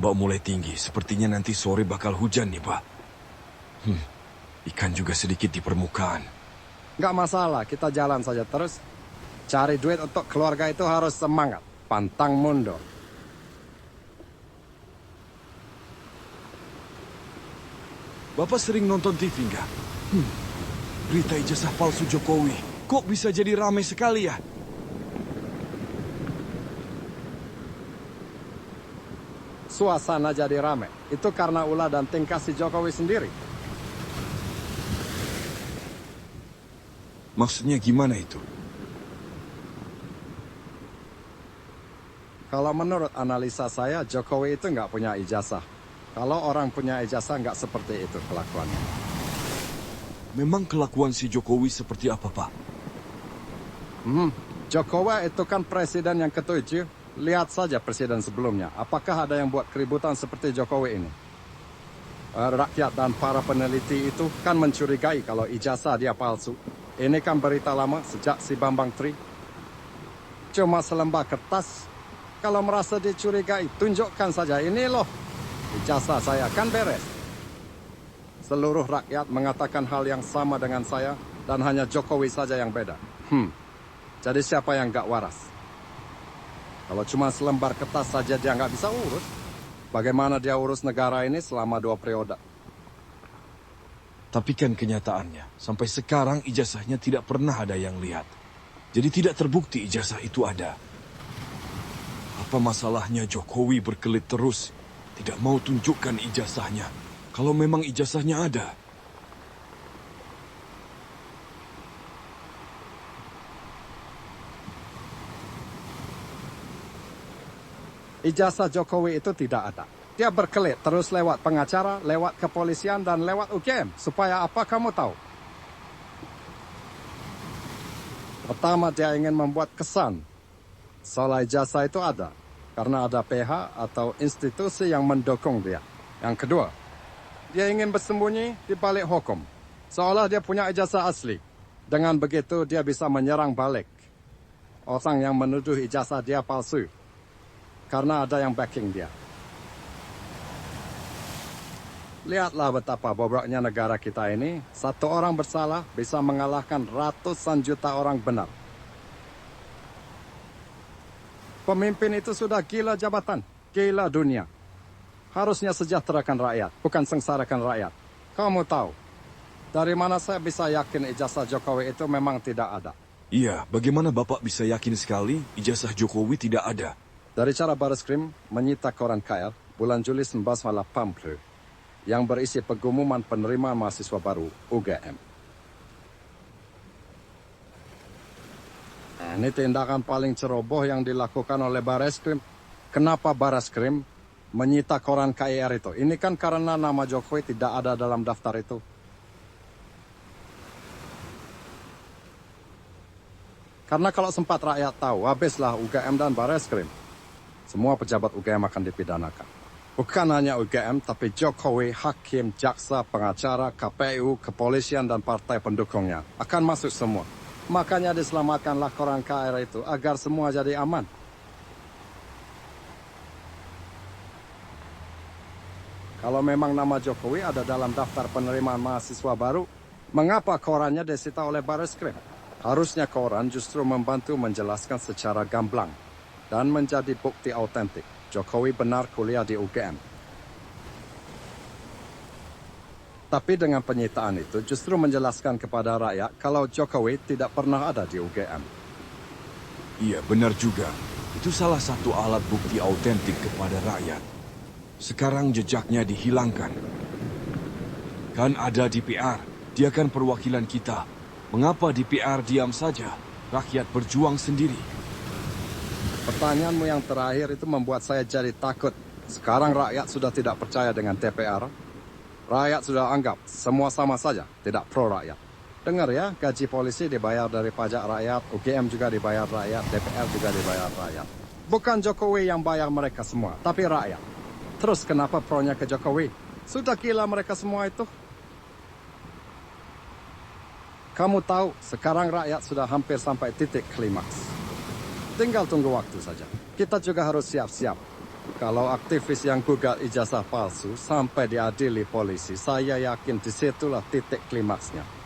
ombak mulai tinggi. Sepertinya nanti sore bakal hujan nih, Pak. Ikan juga sedikit di permukaan. Nggak masalah, kita jalan saja terus. Cari duit untuk keluarga itu harus semangat. Pantang mundur. Bapak sering nonton TV nggak? Berita ijazah palsu Jokowi. Kok bisa jadi ramai sekali ya? Suasana jadi rame. Itu karena ulah dan tingkah si Jokowi sendiri. Maksudnya gimana itu? Kalau menurut analisa saya, Jokowi itu nggak punya ijazah. Kalau orang punya ijazah nggak seperti itu kelakuannya. Memang kelakuan si Jokowi seperti apa, Pak? Jokowi itu kan presiden yang ke-7. Lihat saja presiden sebelumnya. Apakah ada yang buat keributan seperti Jokowi ini? Rakyat dan para peneliti itu kan mencurigai kalau ijazah dia palsu. Ini kan berita lama sejak si Bambang Tri. Cuma selembar kertas. Kalau merasa dicurigai, tunjukkan saja. Ini loh, ijazah saya kan beres. Seluruh rakyat mengatakan hal yang sama dengan saya, dan hanya Jokowi saja yang beda. Jadi siapa yang nggak waras? Kalau cuma selembar kertas saja dia nggak bisa urus, bagaimana dia urus negara ini selama 2 periode? Tapi kan kenyataannya, sampai sekarang ijazahnya tidak pernah ada yang lihat. Jadi tidak terbukti ijazah itu ada. Apa masalahnya Jokowi berkelit terus, tidak mau tunjukkan ijazahnya, kalau memang ijazahnya ada? Ijazah Jokowi itu tidak ada. Dia berkelit terus lewat pengacara, lewat kepolisian, dan lewat UGM. Supaya apa kamu tahu? Pertama, dia ingin membuat kesan soal ijazah itu ada, karena ada PH atau institusi yang mendukung dia. Yang kedua, dia ingin bersembunyi di balik hukum, seolah dia punya ijazah asli. Dengan begitu, dia bisa menyerang balik orang yang menuduh ijazah dia palsu, karena ada yang backing dia. Lihatlah betapa bobroknya negara kita ini. Satu orang bersalah bisa mengalahkan ratusan juta orang benar. Pemimpin itu sudah gila jabatan, gila dunia. Harusnya sejahterakan rakyat, bukan sengsarakan rakyat. Kamu tahu, dari mana saya bisa yakin ijazah Jokowi itu memang tidak ada? Iya, bagaimana Bapak bisa yakin sekali ijazah Jokowi tidak ada? Dari cara Barreskrim menyita koran KR bulan Juli 1980 yang berisi pengumuman penerimaan mahasiswa baru UGM. Ini tindakan paling ceroboh yang dilakukan oleh Barreskrim. Kenapa Barreskrim menyita koran KR itu? Ini kan karena nama Jokowi tidak ada dalam daftar itu. Karena kalau sempat rakyat tahu, habislah UGM dan Barreskrim. Semua pejabat UGM akan dipidanakan. Bukan hanya UGM, tapi Jokowi, hakim, jaksa, pengacara, KPU, kepolisian, dan partai pendukungnya akan masuk semua. Makanya diselamatkanlah koran KR itu agar semua jadi aman. Kalau memang nama Jokowi ada dalam daftar penerimaan mahasiswa baru, mengapa korannya disita oleh Barreskrim? Harusnya koran justru membantu menjelaskan secara gamblang dan menjadi bukti autentik Jokowi benar kuliah di UGM. Tapi dengan penyitaan itu justru menjelaskan kepada rakyat kalau Jokowi tidak pernah ada di UGM. Iya, benar juga. Itu salah satu alat bukti autentik kepada rakyat. Sekarang jejaknya dihilangkan. Kan ada DPR, dia kan perwakilan kita. Mengapa DPR diam saja? Rakyat berjuang sendiri. Pertanyaanmu yang terakhir itu membuat saya jadi takut. Sekarang rakyat sudah tidak percaya dengan DPR. Rakyat sudah anggap semua sama saja, tidak pro rakyat. Dengar ya, gaji polisi dibayar dari pajak rakyat, UGM juga dibayar rakyat, DPR juga dibayar rakyat. Bukan Jokowi yang bayar mereka semua, tapi rakyat. Terus kenapa pro-nya ke Jokowi? Sudah gila mereka semua itu. Kamu tahu, sekarang rakyat sudah hampir sampai titik klimaks. Tinggal tunggu waktu saja. Kita juga harus siap-siap. Kalau aktivis yang gugat ijazah palsu sampai diadili polisi, saya yakin disitulah titik klimaksnya.